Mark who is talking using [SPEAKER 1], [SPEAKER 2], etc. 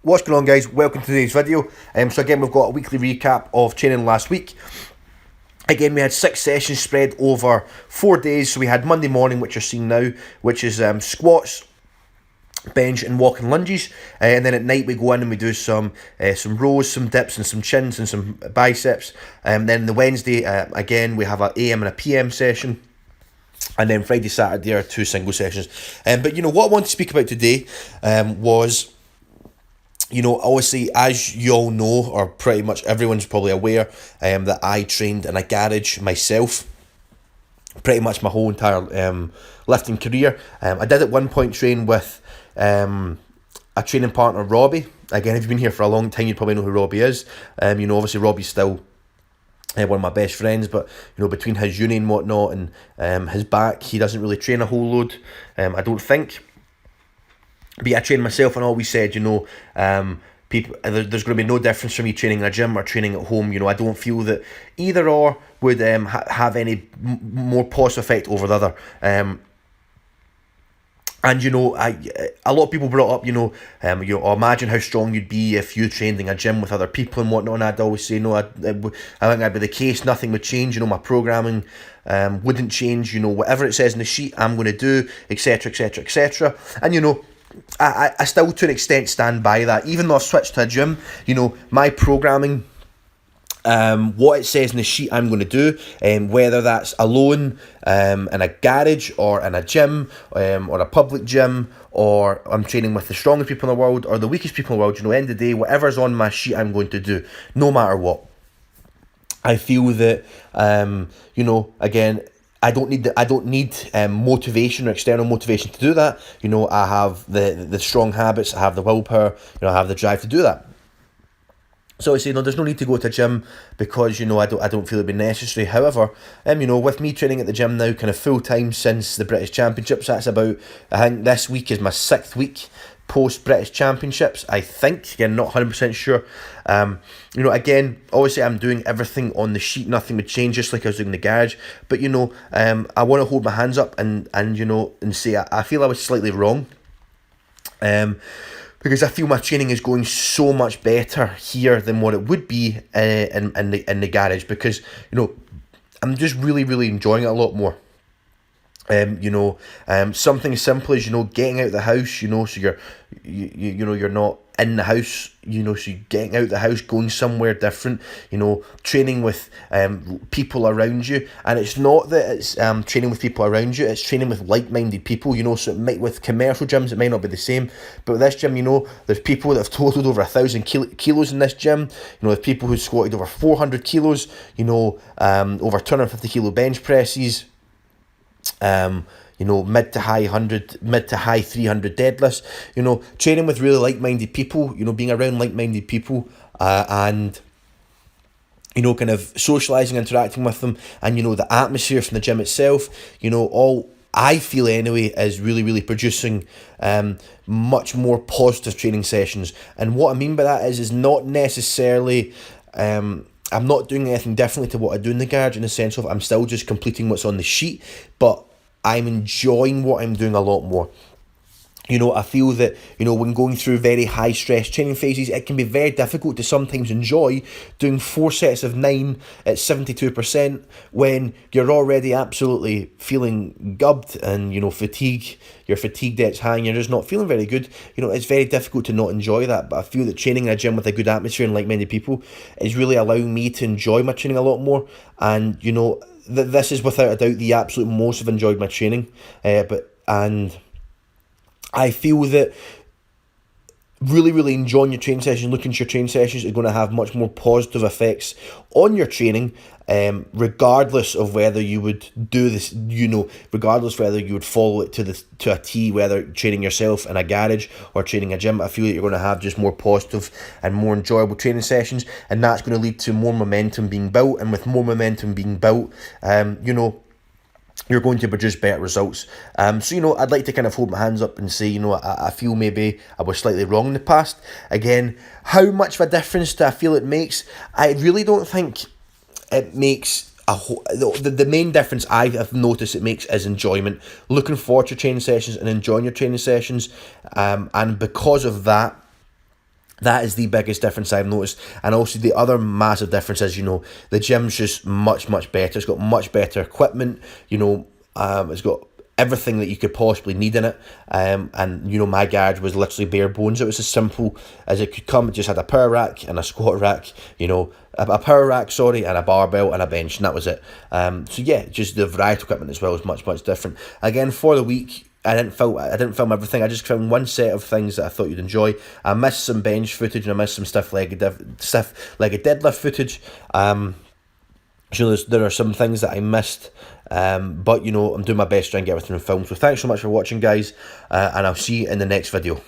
[SPEAKER 1] What's going on, guys? Welcome to today's video. So again, we've got a weekly recap of training last week. Again, we had 6 sessions spread over 4 days. So we had Monday morning, which you're seeing now, which is squats, bench and walking lunges, and then at night we go in and we do some rows, some dips and some chins and some biceps. Then the Wednesday, again, we have an AM and a PM session. And then Friday, Saturday are 2 single sessions. But what I want to speak about today was, obviously, as you all know, or pretty much everyone's probably aware, that I trained in a garage myself pretty much my whole entire lifting career. I did at one point train with a training partner, Robbie. Again, if you've been here for a long time, you probably know who Robbie is. Obviously Robbie's still one of my best friends, but between his uni and whatnot and his back, he doesn't really train a whole load, I don't think. But yeah, I train myself, and always said, people, there's going to be no difference for me training in a gym or training at home. I don't feel that either or would have any more positive effect over the other. And a lot of people brought up, imagine how strong you'd be if you trained in a gym with other people and whatnot. And I'd always say, no, I think that'd be the case. Nothing would change. My programming wouldn't change. Whatever it says in the sheet, I'm going to do, etc., etc., etc. And I still, to an extent, stand by that. Even though I've switched to a gym, my programming, what it says in the sheet I'm going to do, whether that's alone in a garage or in a gym or a public gym, or I'm training with the strongest people in the world or the weakest people in the world, end of the day, whatever's on my sheet I'm going to do, no matter what. I feel that, again, I don't need motivation or external motivation to do that. I have the strong habits, I have the willpower, I have the drive to do that. So I say, there's no need to go to a gym because, I don't feel it'd be necessary. However, with me training at the gym now kind of full time since the British Championships, that's about, I think this week is my 6th week post British Championships, I think. Again, not 100% sure. Again, obviously I'm doing everything on the sheet, nothing would change, just like I was doing in the garage. But I want to hold my hands up and say I feel I was slightly wrong. Because I feel my training is going so much better here than what it would be in the garage, because I'm just really, really enjoying it a lot more. Something as simple as getting out of the house, so you're not in the house, so you're getting out of the house, going somewhere different, training with people around you. And it's not that it's training with people around you, it's training with like-minded people, so it might, with commercial gyms it might not be the same, but with this gym, there's people that have totaled over 1,000 kilos in this gym. There's people who squatted over 400 kilos, over 250 kilo bench presses, mid to high 300 deadlifts, training with really like-minded people, being around like-minded people, and kind of socialising, interacting with them, and the atmosphere from the gym itself, all I feel anyway is really, really producing much more positive training sessions. And what I mean by that is not necessarily I'm not doing anything differently to what I do in the garage, in the sense of I'm still just completing what's on the sheet, but I'm enjoying what I'm doing a lot more. I feel that, when going through very high stress training phases, it can be very difficult to sometimes enjoy doing 4 sets of 9 at 72% when you're already absolutely feeling gubbed and, you're fatigued at its high and you're just not feeling very good. It's very difficult to not enjoy that, but I feel that training in a gym with a good atmosphere and like-minded people is really allowing me to enjoy my training a lot more. And, this is without a doubt the absolute most I've enjoyed my training, and I feel that really, really enjoying your training sessions, looking at your training sessions, is going to have much more positive effects on your training, regardless of whether you would do this, regardless whether you would follow it to a T, whether training yourself in a garage or training a gym. I feel that you're going to have just more positive and more enjoyable training sessions, and that's going to lead to more momentum being built, and with more momentum being built, you're going to produce better results. So, I'd like to kind of hold my hands up and say, I feel maybe I was slightly wrong in the past. Again, how much of a difference do I feel it makes? I really don't think it makes the main difference I have noticed it makes is enjoyment. Looking forward to training sessions and enjoying your training sessions. And because of that, That is the biggest difference I've noticed. And also the other massive difference is, the gym's just much, much better. It's got much better equipment, it's got everything that you could possibly need in it. And my garage was literally bare bones. It was as simple as it could come. It just had a power rack and a squat rack, a power rack, sorry, and a barbell and a bench, and that was it. So yeah, just the variety of equipment as well is much, much different. Again, for the week, I didn't film everything. I just filmed one set of things that I thought you'd enjoy. I missed some bench footage and I missed some stiff-legged deadlift footage. So there are some things that I missed, but I'm doing my best to try and get everything filmed. So thanks so much for watching, guys, and I'll see you in the next video.